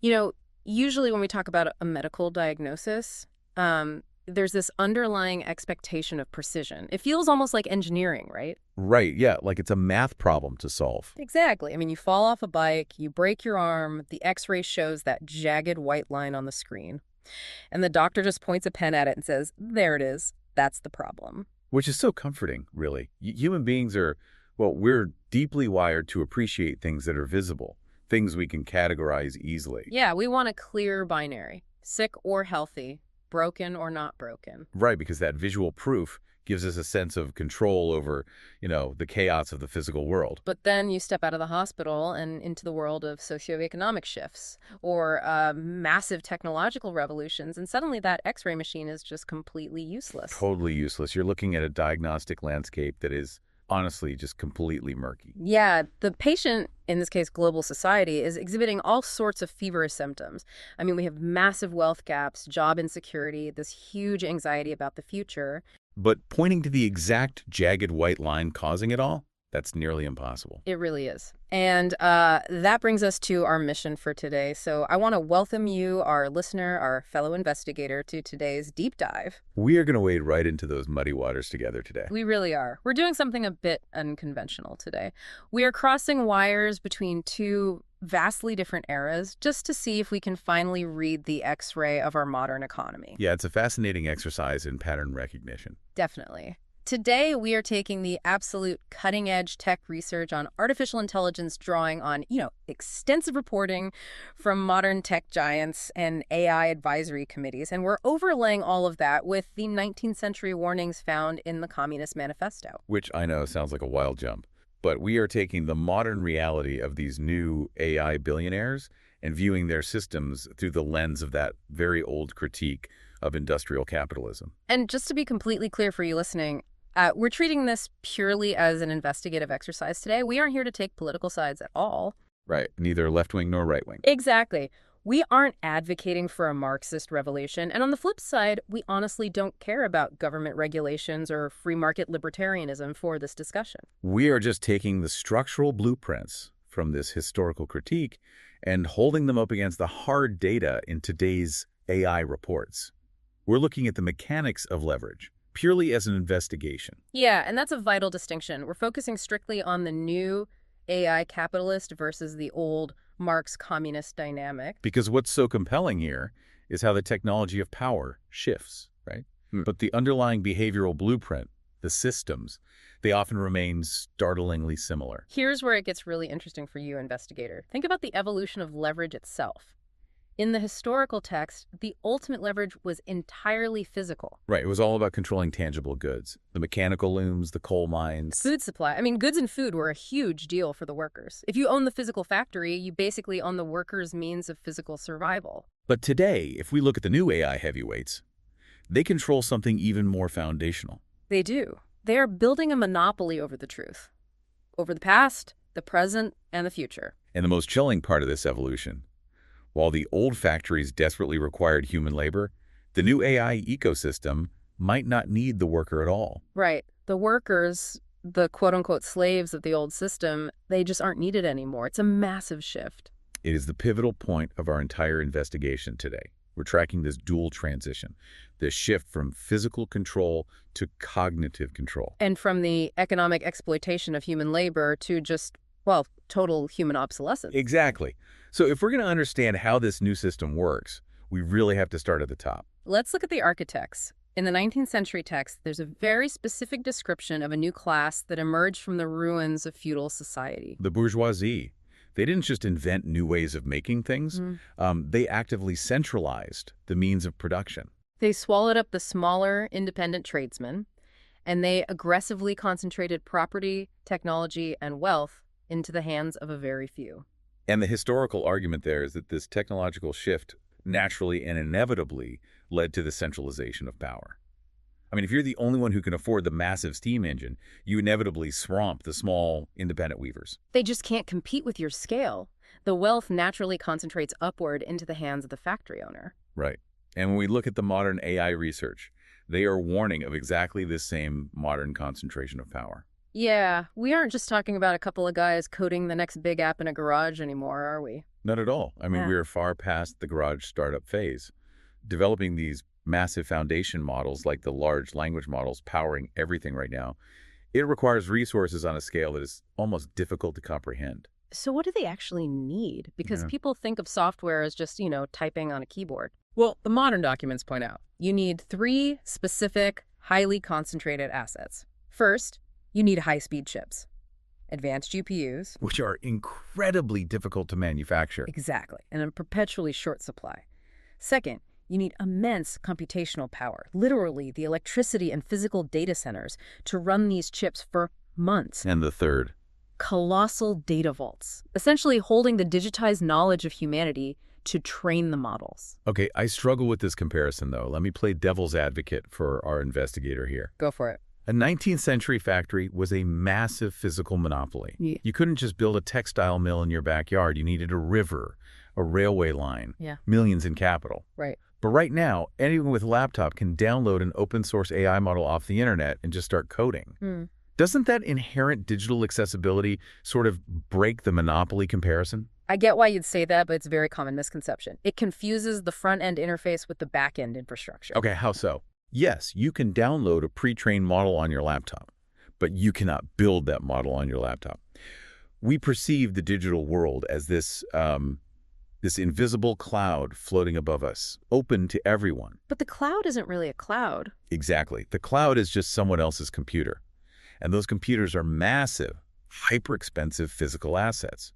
You know, usually when we talk about a medical diagnosis, there's this underlying expectation of precision. It feels almost like engineering, right? Right, yeah, like it's a math problem to solve. Exactly. I mean, you fall off a bike, you break your arm, the x-ray shows that jagged white line on the screen, and the doctor just points a pen at it and says, there it is. That's the problem. Which is so comforting, really. Human beings are, well, we're deeply wired to appreciate things that are visible, things we can categorize easily. Yeah, we want a clear binary, sick or healthy, broken or not broken. Right, because that visual proof gives us a sense of control over, the chaos of the physical world. But then you step out of the hospital and into the world of socioeconomic shifts or massive technological revolutions, and suddenly that x-ray machine is just completely useless. Totally useless. You're looking at a diagnostic landscape that is honestly just completely murky. Yeah, the patient, in this case global society, is exhibiting all sorts of feverish symptoms. I mean, we have massive wealth gaps, job insecurity, this huge anxiety about the future. But pointing to the exact jagged white line causing it all, that's nearly impossible. It really is. And that brings us to our mission for today. So I want to welcome you, our listener, our fellow investigator, to today's deep dive. We are going to wade right into those muddy waters together today. We really are. We're doing something a bit unconventional today. We are crossing wires between two vastly different eras just to see if we can finally read the X-ray of our modern economy. Yeah, it's a fascinating exercise in pattern recognition. Definitely. Today, we are taking the absolute cutting-edge tech research on artificial intelligence, drawing on, extensive reporting from modern tech giants and AI advisory committees, and we're overlaying all of that with the 19th century warnings found in the Communist Manifesto. Which I know sounds like a wild jump, but we are taking the modern reality of these new AI billionaires and viewing their systems through the lens of that very old critique of industrial capitalism. And just to be completely clear for you listening, we're treating this purely as an investigative exercise today. We aren't here to take political sides at all. Right. Neither left-wing nor right-wing. Exactly. We aren't advocating for a Marxist revolution. And on the flip side, we honestly don't care about government regulations or free market libertarianism for this discussion. We are just taking the structural blueprints from this historical critique and holding them up against the hard data in today's AI reports. We're looking at the mechanics of leverage, purely as an investigation. Yeah, and that's a vital distinction. We're focusing strictly on the new AI capitalist versus the old Marx communist dynamic. Because what's so compelling here is how the technology of power shifts, right? But the underlying behavioral blueprint, the systems, they often remain startlingly similar. Here's where it gets really interesting for you, investigator. Think about the evolution of leverage itself. In the historical text, the ultimate leverage was entirely physical. Right. It was all about controlling tangible goods. The mechanical looms, the coal mines. Food supply. I mean, goods and food were a huge deal for the workers. If you own the physical factory, you basically own the workers' means of physical survival. But today, if we look at the new AI heavyweights, they control something even more foundational. They do. They are building a monopoly over the truth. Over the past, the present, and the future. And the most chilling part of this evolution, while the old factories desperately required human labor, the new AI ecosystem might not need the worker at all. Right. The workers, the quote-unquote slaves of the old system, they just aren't needed anymore. It's a massive shift. It is the pivotal point of our entire investigation today. We're tracking this dual transition, this shift from physical control to cognitive control. And from the economic exploitation of human labor to just, well, total human obsolescence. Exactly. So if we're going to understand how this new system works, we really have to start at the top. Let's look at the architects. In the 19th century text, there's a very specific description of a new class that emerged from the ruins of feudal society. The bourgeoisie. They didn't just invent new ways of making things. They actively centralized the means of production. They swallowed up the smaller, independent tradesmen, and they aggressively concentrated property, technology, and wealth into the hands of a very few. And the historical argument there is that this technological shift naturally and inevitably led to the centralization of power. I mean, if you're the only one who can afford the massive steam engine, you inevitably swamp the small, independent weavers. They just can't compete with your scale. The wealth naturally concentrates upward into the hands of the factory owner. Right. And when we look at the modern AI research, they are warning of exactly this same modern concentration of power. Yeah, we aren't just talking about a couple of guys coding the next big app in a garage anymore, are we? Not at all. I mean, Yeah. we are far past the garage startup phase. Developing these massive foundation models like the large language models powering everything right now, it requires resources on a scale that is almost difficult to comprehend. So what do they actually need? Because Yeah. people think of software as just, typing on a keyboard. Well, the modern documents point out you need three specific, highly concentrated assets. First, you need high-speed chips, advanced GPUs. Which are incredibly difficult to manufacture. Exactly, and in perpetually short supply. Second, you need immense computational power, literally the electricity and physical data centers, to run these chips for months. And the third, Colossal data vaults, essentially holding the digitized knowledge of humanity to train the models. okay, I struggle with this comparison, though. Let me play devil's advocate for our investigator here. Go for it. A 19th century factory was a massive physical monopoly. Yeah. You couldn't just build a textile mill in your backyard. You needed a river, a railway line, Yeah. millions in capital. Right. But right now, anyone with a laptop can download an open source AI model off the internet and just start coding. Doesn't that inherent digital accessibility sort of break the monopoly comparison? I get why you'd say that, but it's a very common misconception. It confuses the front-end interface with the back-end infrastructure. Okay, how so? Yes, you can download a pre-trained model on your laptop, but you cannot build that model on your laptop. We perceive the digital world as this invisible cloud floating above us, open to everyone. But the cloud isn't really a cloud. Exactly. The cloud is just someone else's computer. And those computers are massive, hyper-expensive physical assets.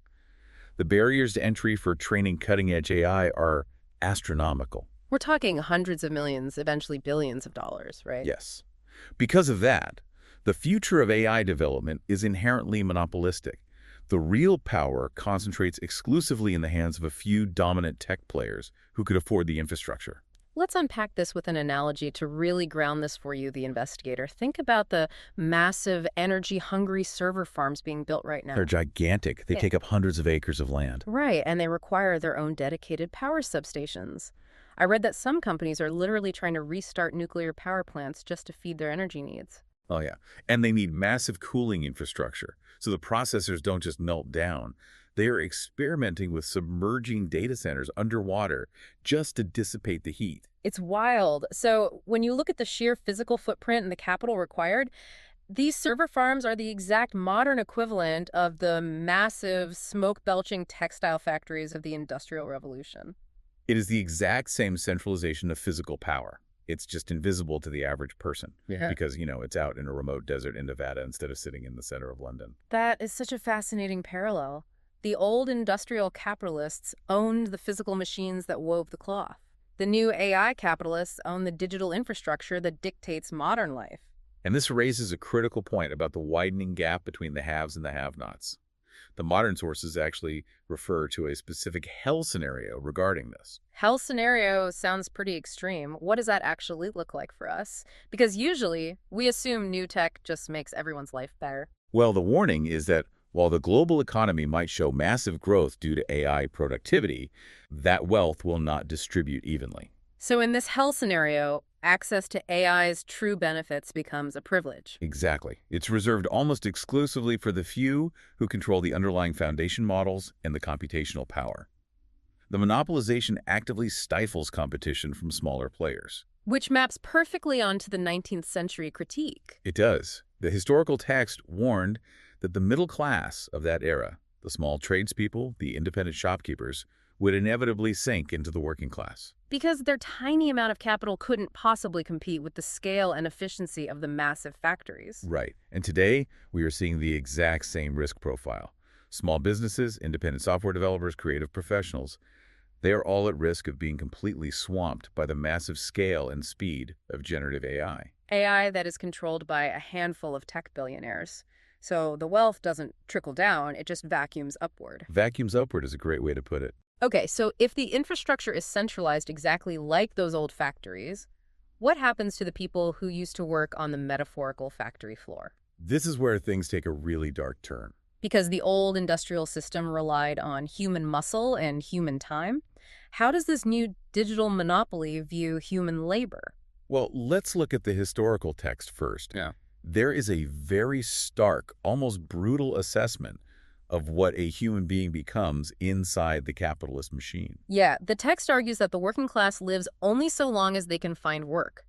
The barriers to entry for training cutting-edge AI are astronomical. We're talking hundreds of millions, eventually billions of dollars, right? Yes. Because of that, the future of AI development is inherently monopolistic. The real power concentrates exclusively in the hands of a few dominant tech players who could afford the infrastructure. Let's unpack this with an analogy to really ground this for you, the investigator. Think about the massive, energy-hungry server farms being built right now. They're gigantic. They Yeah. take up hundreds of acres of land. Right, and they require their own dedicated power substations. I read that some companies are literally trying to restart nuclear power plants just to feed their energy needs. Oh, yeah. And they need massive cooling infrastructure, so the processors don't just melt down. They are experimenting with submerging data centers underwater just to dissipate the heat. It's wild. So when you look at the sheer physical footprint and the capital required, these server farms are the exact modern equivalent of the massive smoke-belching textile factories of the Industrial Revolution. It is the exact same centralization of physical power. It's just invisible to the average person because, it's out in a remote desert in Nevada instead of sitting in the center of London. That is such a fascinating parallel. The old industrial capitalists owned the physical machines that wove the cloth. The new AI capitalists own the digital infrastructure that dictates modern life. And this raises a critical point about the widening gap between the haves and the have-nots. The modern sources actually refer to a specific hell scenario regarding this. Hell scenario sounds pretty extreme. What does that actually look like for us? Because usually we assume new tech just makes everyone's life better. Well, the warning is that while the global economy might show massive growth due to AI productivity, that wealth will not distribute evenly. So in this hell scenario, access to AI's true benefits becomes a privilege. Exactly. It's reserved almost exclusively for the few who control the underlying foundation models and the computational power. The monopolization actively stifles competition from smaller players. Which maps perfectly onto the 19th century critique. It does. The historical text warned that the middle class of that era, the small tradespeople, the independent shopkeepers, would inevitably sink into the working class. Because their tiny amount of capital couldn't possibly compete with the scale and efficiency of the massive factories. Right. And today, we are seeing the exact same risk profile. Small businesses, independent software developers, creative professionals, they are all at risk of being completely swamped by the massive scale and speed of generative AI. AI that is controlled by a handful of tech billionaires. So the wealth doesn't trickle down, it just vacuums upward. Vacuums upward is a great way to put it. Okay, so if the infrastructure is centralized exactly like those old factories, what happens to the people who used to work on the metaphorical factory floor? This is where things take a really dark turn. Because the old industrial system relied on human muscle and human time, how does this new digital monopoly view human labor? Well, let's look at the historical text first. Yeah. there is a very stark, almost brutal assessment of what a human being becomes inside the capitalist machine. Yeah, the text argues that the working class lives only so long as they can find work.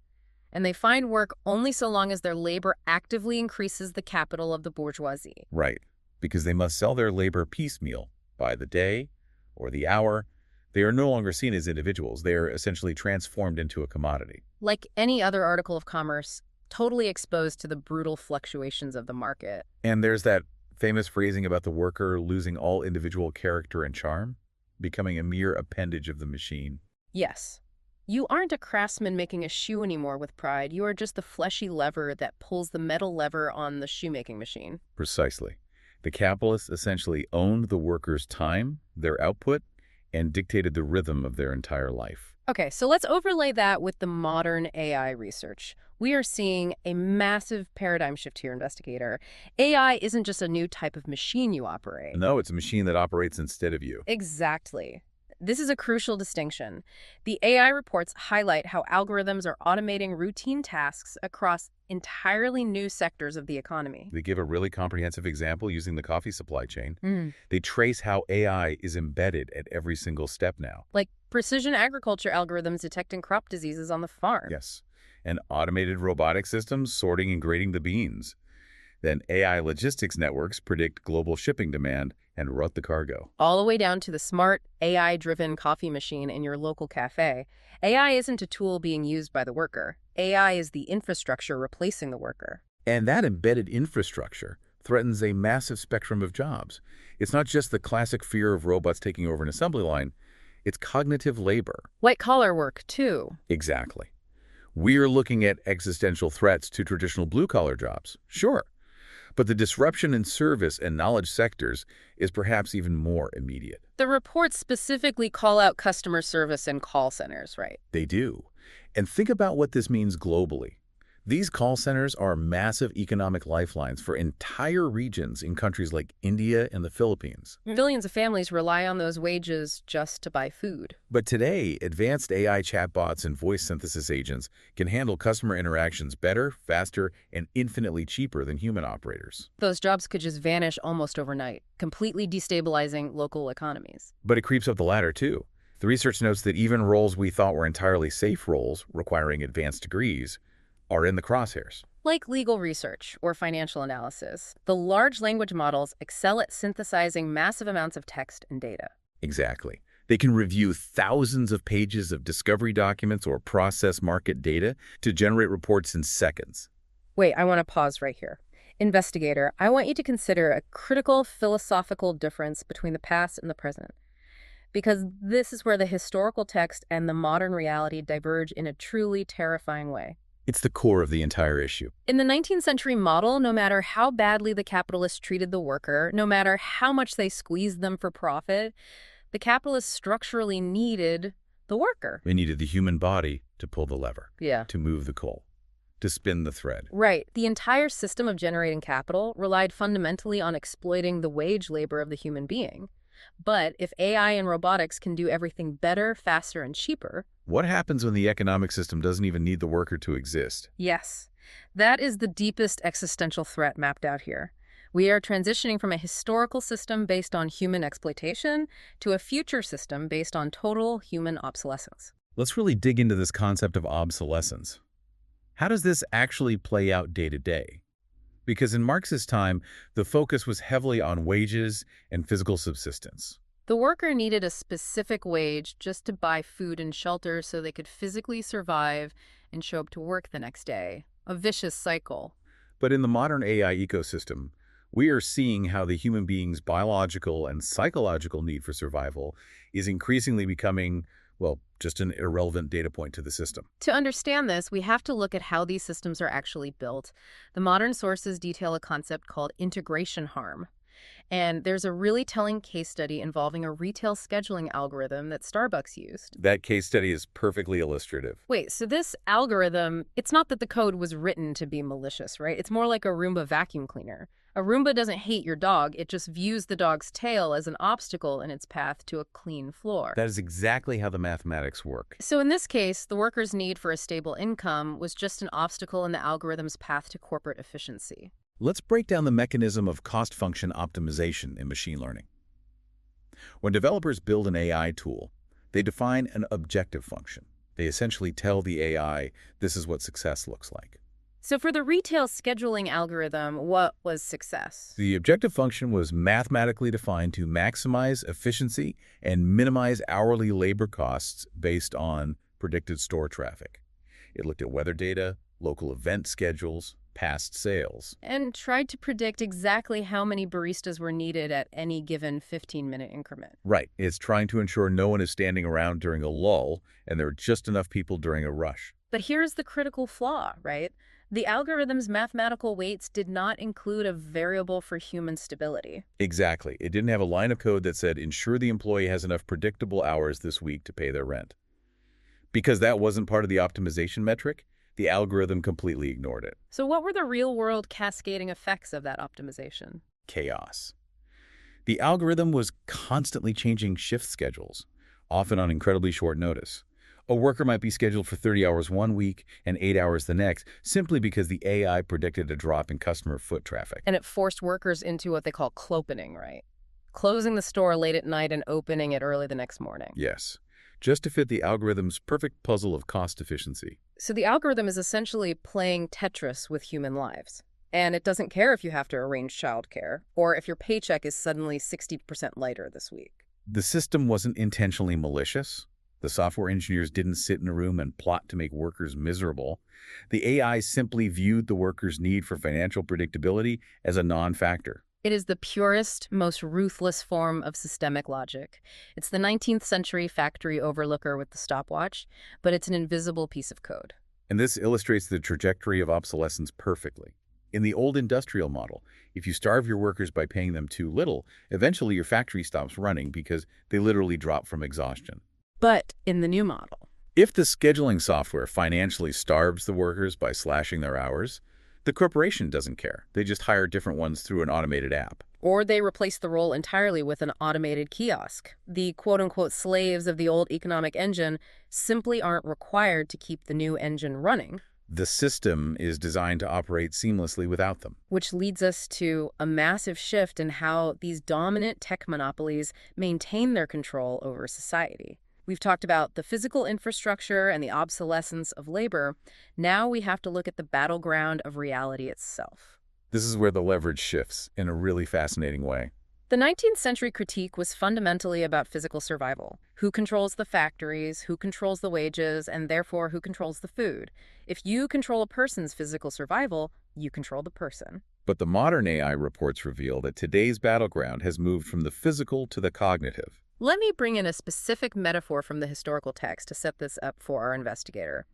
And they find work only so long as their labor actively increases the capital of the bourgeoisie. Right, because they must sell their labor piecemeal, by the day or the hour. They are no longer seen as individuals. They are essentially transformed into a commodity. Like any other article of commerce, totally exposed to the brutal fluctuations of the market. And there's that famous phrasing about the worker losing all individual character and charm, becoming a mere appendage of the machine. Yes. You aren't a craftsman making a shoe anymore with pride. You are just the fleshy lever that pulls the metal lever on the shoemaking machine. Precisely. The capitalists essentially owned the workers' time, their output, and dictated the rhythm of their entire life. Okay, so let's overlay that with the modern AI research. We are seeing a massive paradigm shift here, investigator. AI isn't just a new type of machine you operate. No, it's a machine that operates instead of you. Exactly. This is a crucial distinction. The AI reports highlight how algorithms are automating routine tasks across entirely new sectors of the economy. They give a really comprehensive example using the coffee supply chain. They trace how AI is embedded at every single step now. Like precision agriculture algorithms detecting crop diseases on the farm. Yes. And automated robotic systems sorting and grading the beans. Then AI logistics networks predict global shipping demand and route the cargo. All the way down to the smart, AI-driven coffee machine in your local cafe. AI isn't a tool being used by the worker. AI is the infrastructure replacing the worker. And that embedded infrastructure threatens a massive spectrum of jobs. It's not just the classic fear of robots taking over an assembly line. It's cognitive labor. White-collar work, too. Exactly. We're looking at existential threats to traditional blue-collar jobs, sure. But the disruption in service and knowledge sectors is perhaps even more immediate. The reports specifically call out customer service and call centers, right? They do. And think about what this means globally. These call centers are massive economic lifelines for entire regions in countries like India and the Philippines. Millions of families rely on those wages just to buy food. But today, advanced AI chatbots and voice synthesis agents can handle customer interactions better, faster, and infinitely cheaper than human operators. Those jobs could just vanish almost overnight, completely destabilizing local economies. But it creeps up the ladder, too. The research notes that even roles we thought were entirely safe roles, requiring advanced degrees, are in the crosshairs. Like legal research or financial analysis, the large language models excel at synthesizing massive amounts of text and data. Exactly. They can review thousands of pages of discovery documents or process market data to generate reports in seconds. Wait, I want to pause right here. Investigator, I want you to consider a critical philosophical difference between the past and the present. Because this is where the historical text and the modern reality diverge in a truly terrifying way. It's the core of the entire issue. In the 19th century model, no matter how badly the capitalists treated the worker, no matter how much they squeezed them for profit, the capitalists structurally needed the worker. They needed the human body to pull the lever, Yeah. to move the coal, to spin the thread. Right. The entire system of generating capital relied fundamentally on exploiting the wage labor of the human being. But if AI and robotics can do everything better, faster, and cheaper... What happens when the economic system doesn't even need the worker to exist? Yes, that is the deepest existential threat mapped out here. We are transitioning from a historical system based on human exploitation to a future system based on total human obsolescence. Let's really dig into this concept of obsolescence. How does this actually play out day to day? Because in Marx's time, the focus was heavily on wages and physical subsistence. The worker needed a specific wage just to buy food and shelter so they could physically survive and show up to work the next day. A vicious cycle. But in the modern AI ecosystem, we are seeing how the human being's biological and psychological need for survival is increasingly becoming, well, just an irrelevant data point to the system. To understand this, we have to look at how these systems are actually built. The modern sources detail a concept called integration harm. And there's a really telling case study involving a retail scheduling algorithm that Starbucks used. That case study is perfectly illustrative. Wait, so this algorithm, it's not that the code was written to be malicious, right? It's more like a Roomba vacuum cleaner. A Roomba doesn't hate your dog, it just views the dog's tail as an obstacle in its path to a clean floor. That is exactly how the mathematics work. So in this case, the worker's need for a stable income was just an obstacle in the algorithm's path to corporate efficiency. Let's break down the mechanism of cost function optimization in machine learning. When developers build an AI tool, they define an objective function. They essentially tell the AI, this is what success looks like. So for the retail scheduling algorithm, what was success? The objective function was mathematically defined to maximize efficiency and minimize hourly labor costs based on predicted store traffic. It looked at weather data, local event schedules, past sales. And tried to predict exactly how many baristas were needed at any given 15-minute increment. Right. It's trying to ensure no one is standing around during a lull and there are just enough people during a rush. But here's the critical flaw, right? The algorithm's mathematical weights did not include a variable for human stability. Exactly. It didn't have a line of code that said, ensure the employee has enough predictable hours this week to pay their rent. Because that wasn't part of the optimization metric, the algorithm completely ignored it. So what were the real-world cascading effects of that optimization? Chaos. The algorithm was constantly changing shift schedules, often on incredibly short notice. A worker might be scheduled for 30 hours one week and 8 hours the next, simply because the AI predicted a drop in customer foot traffic. And it forced workers into what they call clopening, right? Closing the store late at night and opening it early the next morning. Yes, just to fit the algorithm's perfect puzzle of cost efficiency. So the algorithm is essentially playing Tetris with human lives. And it doesn't care if you have to arrange childcare or if your paycheck is suddenly 60% lighter this week. The system wasn't intentionally malicious. The software engineers didn't sit in a room and plot to make workers miserable. The AI simply viewed the workers' need for financial predictability as a non-factor. It is the purest, most ruthless form of systemic logic. It's the 19th century factory overlooker with the stopwatch, but it's an invisible piece of code. And this illustrates the trajectory of obsolescence perfectly. In the old industrial model, if you starve your workers by paying them too little, eventually your factory stops running because they literally drop from exhaustion. But in the new model, if the scheduling software financially starves the workers by slashing their hours, the corporation doesn't care. They just hire different ones through an automated app. or they replace the role entirely with an automated kiosk. The quote-unquote slaves of the old economic engine simply aren't required to keep the new engine running. The system is designed to operate seamlessly without them. Which leads us to a massive shift in how these dominant tech monopolies maintain their control over society. We've talked about the physical infrastructure and the obsolescence of labor. Now we have to look at the battleground of reality itself. This is where the leverage shifts in a really fascinating way. The 19th century critique was fundamentally about physical survival. Who controls the factories, who controls the wages, and therefore who controls the food? If you control a person's physical survival, you control the person. But the modern AI reports reveal that today's battleground has moved from the physical to the cognitive. Let me bring in a specific metaphor from the historical text to set this up for our investigator.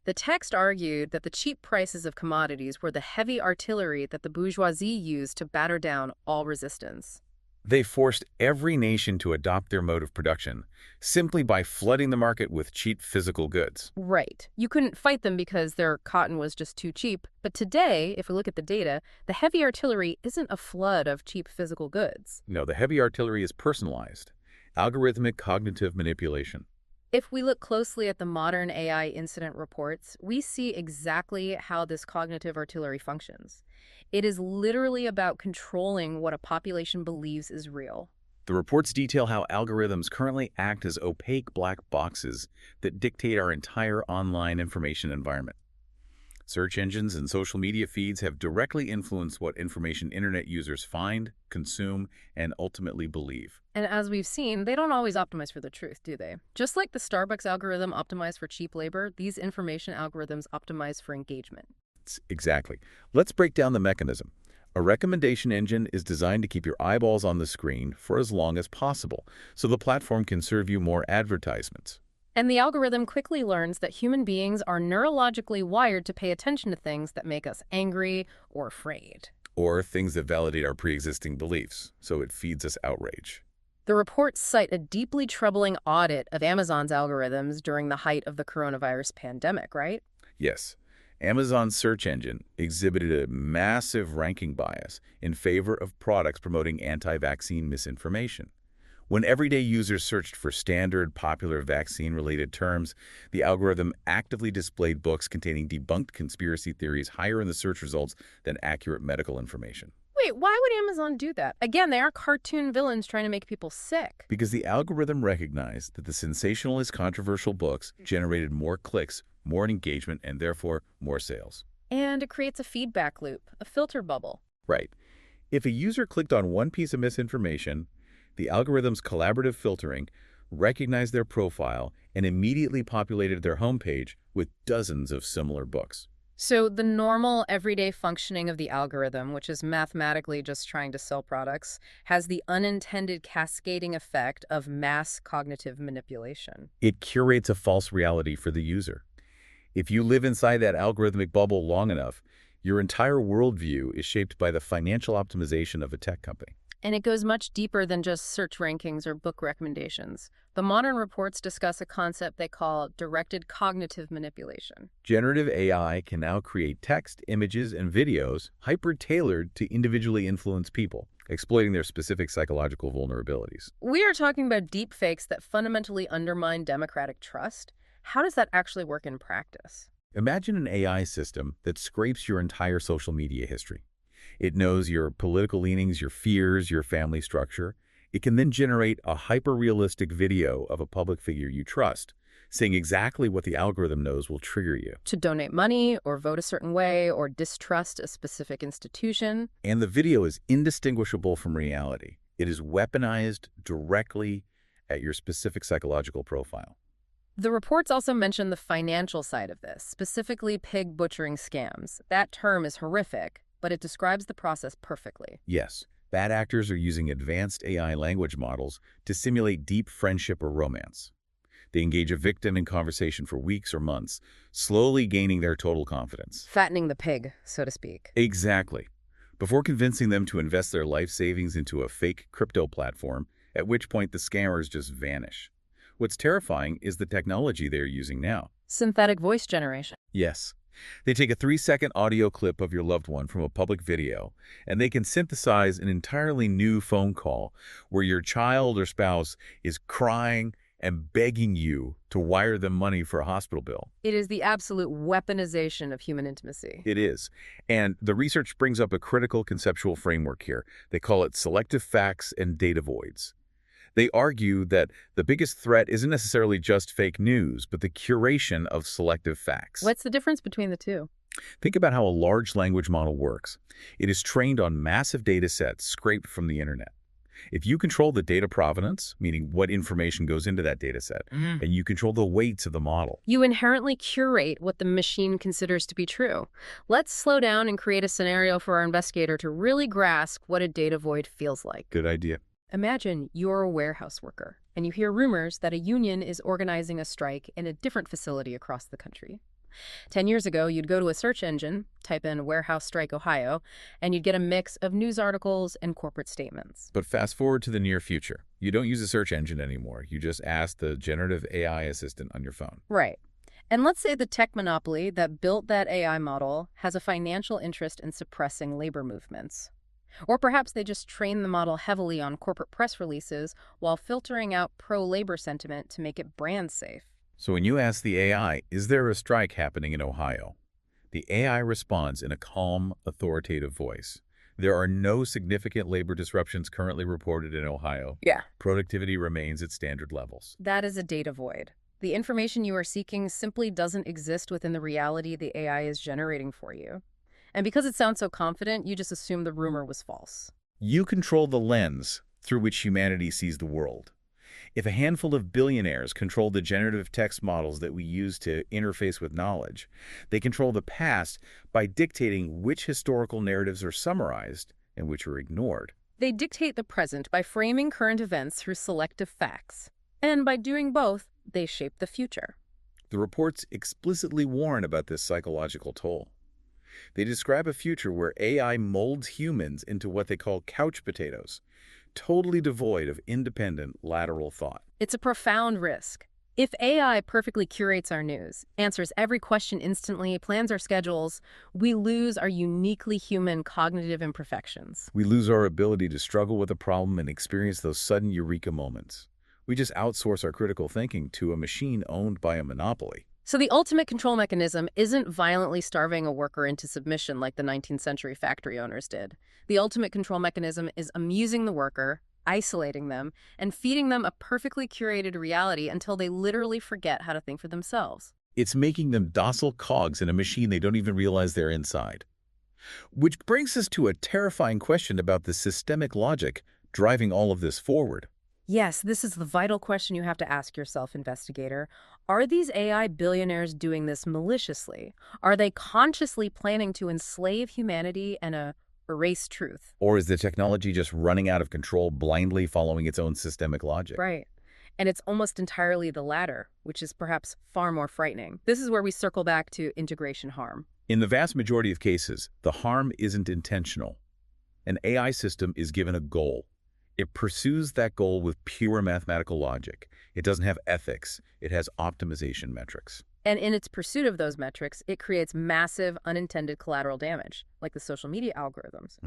The text argued that the cheap prices of commodities were the heavy artillery that the bourgeoisie used to batter down all resistance. They forced every nation to adopt their mode of production simply by flooding the market with cheap physical goods. Right. You couldn't fight them because their cotton was just too cheap. But today, if we look at the data, the heavy artillery isn't a flood of cheap physical goods. No, the heavy artillery is personalized. Algorithmic cognitive manipulation. If we look closely at the modern AI incident reports, we see exactly how this cognitive artillery functions. It is literally about controlling what a population believes is real. The reports detail how algorithms currently act as opaque black boxes that dictate our entire online information environment. Search engines and social media feeds have directly influenced what information internet users find, consume, and ultimately believe. And as we've seen, they don't always optimize for the truth, do they? Just like the Starbucks algorithm optimized for cheap labor, these information algorithms optimize for engagement. Exactly. Let's break down the mechanism. A recommendation engine is designed to keep your eyeballs on the screen for as long as possible, so the platform can serve you more advertisements. And the algorithm quickly learns that human beings are neurologically wired to pay attention to things that make us angry or afraid. Or things that validate our pre-existing beliefs, so it feeds us outrage. The reports cite a deeply troubling audit of Amazon's algorithms during the height of the coronavirus pandemic, right? Yes. Amazon's search engine exhibited a massive ranking bias in favor of products promoting anti-vaccine misinformation. When everyday users searched for standard, popular vaccine-related terms, the algorithm actively displayed books containing debunked conspiracy theories higher in the search results than accurate medical information. Wait, why would Amazon do that? Again, they are cartoon villains trying to make people sick. Because the algorithm recognized that the sensationalist, controversial books generated more clicks, more engagement, and therefore more sales. And it creates a feedback loop, a filter bubble. Right. If a user clicked on one piece of misinformation, the algorithm's collaborative filtering recognized their profile and immediately populated their homepage with dozens of similar books. So the normal everyday functioning of the algorithm, which is mathematically just trying to sell products, has the unintended cascading effect of mass cognitive manipulation. It curates a false reality for the user. If you live inside that algorithmic bubble long enough, your entire worldview is shaped by the financial optimization of a tech company. And it goes much deeper than just search rankings or book recommendations. The modern reports discuss a concept they call directed cognitive manipulation. Generative AI can now create text, images, and videos hyper-tailored to individually influence people, exploiting their specific psychological vulnerabilities. We are talking about deepfakes that fundamentally undermine democratic trust. How does that actually work in practice? Imagine an AI system that scrapes your entire social media history. It knows your political leanings, your fears, your family structure. It can then generate a hyper-realistic video of a public figure you trust, saying exactly what the algorithm knows will trigger you. To donate money or vote a certain way or distrust a specific institution. And the video is indistinguishable from reality. It is weaponized directly at your specific psychological profile. The reports also mention the financial side of this, specifically pig butchering scams. That term is horrific, but it describes the process perfectly. Yes, bad actors are using advanced AI language models to simulate deep friendship or romance. They engage a victim in conversation for weeks or months, slowly gaining their total confidence. Fattening the pig, so to speak. Exactly. Before convincing them to invest their life savings into a fake crypto platform, at which point the scammers just vanish. What's terrifying is the technology they're using now. Synthetic voice generation. Yes. They take a 3-second audio clip of your loved one from a public video, and they can synthesize an entirely new phone call where your child or spouse is crying and begging you to wire them money for a hospital bill. It is the absolute weaponization of human intimacy. It is. And the research brings up a critical conceptual framework here. They call it selective facts and data voids. They argue that the biggest threat isn't necessarily just fake news, but the curation of selective facts. What's the difference between the two? Think about how a large language model works. It is trained on massive data sets scraped from the internet. If you control the data provenance, meaning what information goes into that data set, and you control the weights of the model, you inherently curate what the machine considers to be true. Let's slow down and create a scenario for our investigator to really grasp what a data void feels like. Good idea. Imagine you're a warehouse worker, and you hear rumors that a union is organizing a strike in a different facility across the country. 10 years ago, you'd go to a search engine, type in warehouse strike Ohio, and you'd get a mix of news articles and corporate statements. But fast forward to the near future. You don't use a search engine anymore. You just ask the generative AI assistant on your phone. Right. And let's say the tech monopoly that built that AI model has a financial interest in suppressing labor movements. Or perhaps they just train the model heavily on corporate press releases while filtering out pro-labor sentiment to make it brand safe. So when you ask the AI, is there a strike happening in Ohio? The AI responds in a calm, authoritative voice. There are no significant labor disruptions currently reported in Ohio. Yeah. Productivity remains at standard levels. That is a data void. The information you are seeking simply doesn't exist within the reality the AI is generating for you. And because it sounds so confident, you just assume the rumor was false. You control the lens through which humanity sees the world. If a handful of billionaires control the generative text models that we use to interface with knowledge, they control the past by dictating which historical narratives are summarized and which are ignored. They dictate the present by framing current events through selective facts. And by doing both, they shape the future. The reports explicitly warn about this psychological toll. They describe a future where AI molds humans into what they call couch potatoes, totally devoid of independent lateral thought. It's a profound risk. If AI perfectly curates our news, answers every question instantly, plans our schedules, we lose our uniquely human cognitive imperfections. We lose our ability to struggle with a problem and experience those sudden eureka moments. We just outsource our critical thinking to a machine owned by a monopoly. So the ultimate control mechanism isn't violently starving a worker into submission like the 19th century factory owners did. The ultimate control mechanism is amusing the worker, isolating them, and feeding them a perfectly curated reality until they literally forget how to think for themselves. It's making them docile cogs in a machine they don't even realize they're inside. Which brings us to a terrifying question about the systemic logic driving all of this forward. Yes, this is the vital question you have to ask yourself, investigator. Are these AI billionaires doing this maliciously? Are they consciously planning to enslave humanity and erase truth? Or is the technology just running out of control, blindly following its own systemic logic? Right. And it's almost entirely the latter, which is perhaps far more frightening. This is where we circle back to integration harm. In the vast majority of cases, the harm isn't intentional. An AI system is given a goal. It pursues that goal with pure mathematical logic. It doesn't have ethics. It has optimization metrics. And in its pursuit of those metrics, it creates massive unintended collateral damage, like the social media algorithms.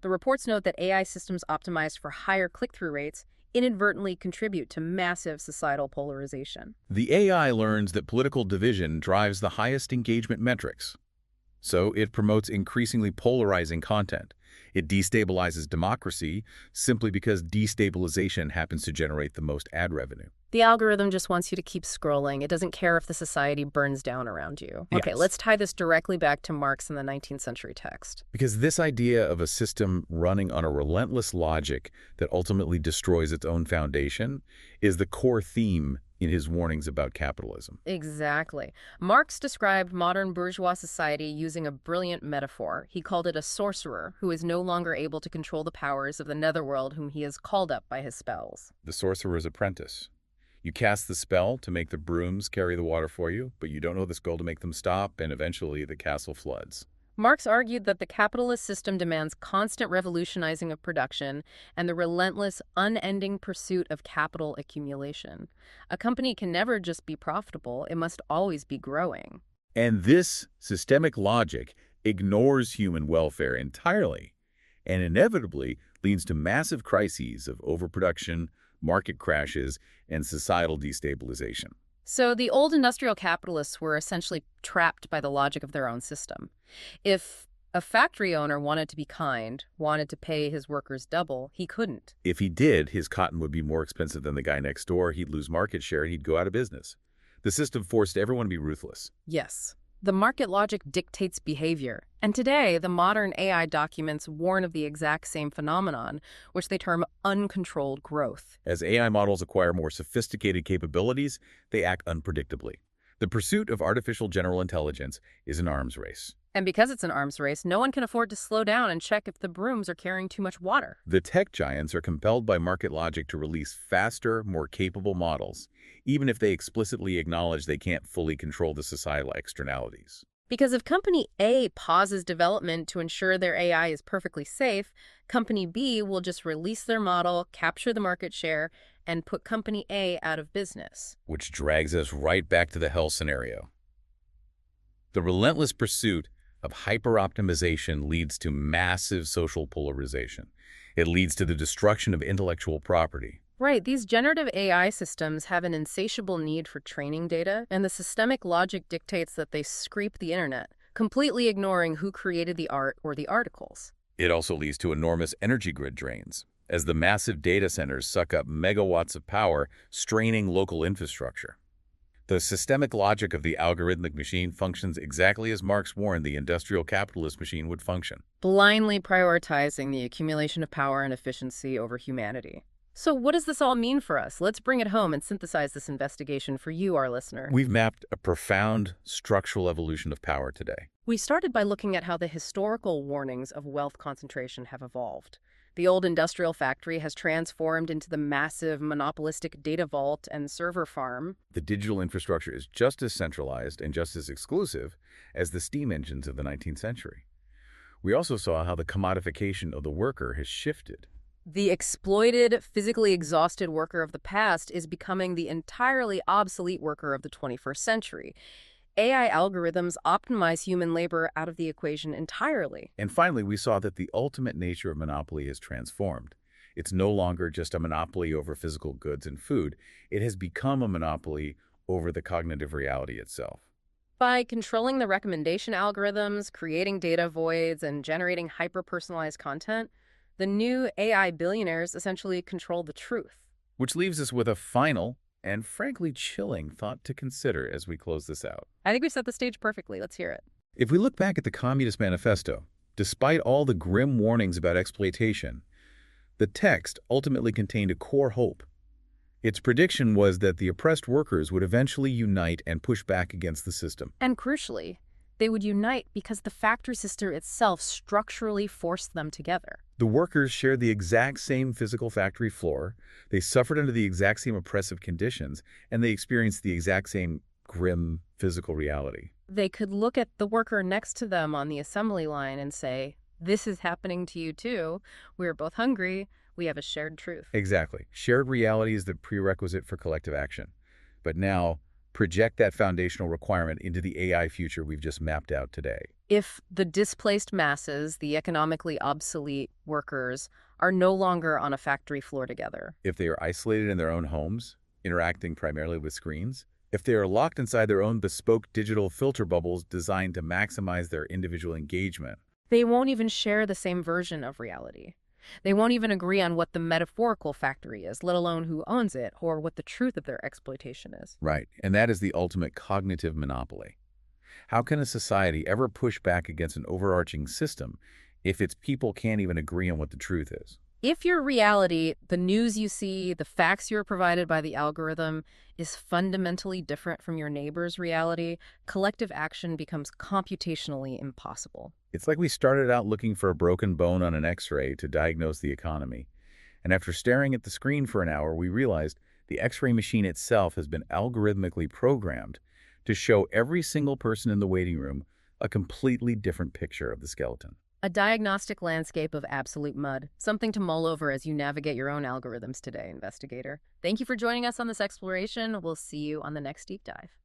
The reports note that AI systems optimized for higher click-through rates inadvertently contribute to massive societal polarization. The AI learns that political division drives the highest engagement metrics. So it promotes increasingly polarizing content. It destabilizes democracy simply because destabilization happens to generate the most ad revenue. The algorithm just wants you to keep scrolling. It doesn't care if the society burns down around you. Okay, Yes. let's tie this directly back to Marx in the 19th century text. Because this idea of a system running on a relentless logic that ultimately destroys its own foundation is the core theme in his warnings about capitalism. Exactly. Marx described modern bourgeois society using a brilliant metaphor. He called it a sorcerer who is no longer able to control the powers of the netherworld whom he has called up by his spells. The sorcerer's apprentice. You cast the spell to make the brooms carry the water for you, but you don't know the spell to make them stop, and eventually the castle floods. Marx argued that the capitalist system demands constant revolutionizing of production and the relentless, unending pursuit of capital accumulation. A company can never just be profitable, it must always be growing. And this systemic logic ignores human welfare entirely and inevitably leads to massive crises of overproduction, market crashes, and societal destabilization. So the old industrial capitalists were essentially trapped by the logic of their own system. If a factory owner wanted to be kind, wanted to pay his workers double, he couldn't. If he did, his cotton would be more expensive than the guy next door, he'd lose market share, and he'd go out of business. The system forced everyone to be ruthless. Yes. The market logic dictates behavior. And today, the modern AI documents warn of the exact same phenomenon, which they term uncontrolled growth. As AI models acquire more sophisticated capabilities, they act unpredictably. The pursuit of artificial general intelligence is an arms race. And because it's an arms race, no one can afford to slow down and check if the brooms are carrying too much water. The tech giants are compelled by market logic to release faster, more capable models, even if they explicitly acknowledge they can't fully control the societal externalities. Because if Company A pauses development to ensure their AI is perfectly safe, Company B will just release their model, capture the market share, and put Company A out of business. Which drags us right back to the hell scenario. The relentless pursuit of hyper-optimization leads to massive social polarization. It leads to the destruction of intellectual property. Right, these generative AI systems have an insatiable need for training data, and the systemic logic dictates that they scrape the internet, completely ignoring who created the art or the articles. It also leads to enormous energy grid drains, as the massive data centers suck up megawatts of power, straining local infrastructure. The systemic logic of the algorithmic machine functions exactly as Marx warned the industrial capitalist machine would function. Blindly prioritizing the accumulation of power and efficiency over humanity. So what does this all mean for us? Let's bring it home and synthesize this investigation for you, our listener. We've mapped a profound structural evolution of power today. We started by looking at how the historical warnings of wealth concentration have evolved. The old industrial factory has transformed into the massive monopolistic data vault and server farm. The digital infrastructure is just as centralized and just as exclusive as the steam engines of the 19th century. We also saw how the commodification of the worker has shifted. The exploited, physically exhausted worker of the past is becoming the entirely obsolete worker of the 21st century. AI algorithms optimize human labor out of the equation entirely. And finally, we saw that the ultimate nature of monopoly has transformed. It's no longer just a monopoly over physical goods and food. It has become a monopoly over the cognitive reality itself. By controlling the recommendation algorithms, creating data voids, and generating hyper-personalized content, the new AI billionaires essentially control the truth. Which leaves us with a final and frankly chilling thought to consider as we close this out. I think we set the stage perfectly. Let's hear it. If we look back at the Communist Manifesto, despite all the grim warnings about exploitation, the text ultimately contained a core hope. Its prediction was that the oppressed workers would eventually unite and push back against the system. And crucially, they would unite because the factory system itself structurally forced them together. The workers shared the exact same physical factory floor, they suffered under the exact same oppressive conditions, and they experienced the exact same grim physical reality. They could look at the worker next to them on the assembly line and say, "This is happening to you too. We're both hungry. We have a shared truth." Exactly. Shared reality is the prerequisite for collective action. But now, project that foundational requirement into the AI future we've just mapped out today. If the displaced masses, the economically obsolete workers, are no longer on a factory floor together. If they are isolated in their own homes, interacting primarily with screens, if they are locked inside their own bespoke digital filter bubbles designed to maximize their individual engagement, They won't even share the same version of reality. They won't even agree on what the metaphorical factory is, let alone who owns it or what the truth of their exploitation is. right, and that is the ultimate cognitive monopoly. How can a society ever push back against an overarching system if its people can't even agree on what the truth is? If your reality, the news you see, the facts you're provided by the algorithm, is fundamentally different from your neighbor's reality, collective action becomes computationally impossible. It's like we started out looking for a broken bone on an X-ray to diagnose the economy. And after staring at the screen for an hour, we realized the X-ray machine itself has been algorithmically programmed to show every single person in the waiting room a completely different picture of the skeleton. A diagnostic landscape of absolute mud, something to mull over as you navigate your own algorithms today, investigator. Thank you for joining us on this exploration. We'll see you on the next deep dive.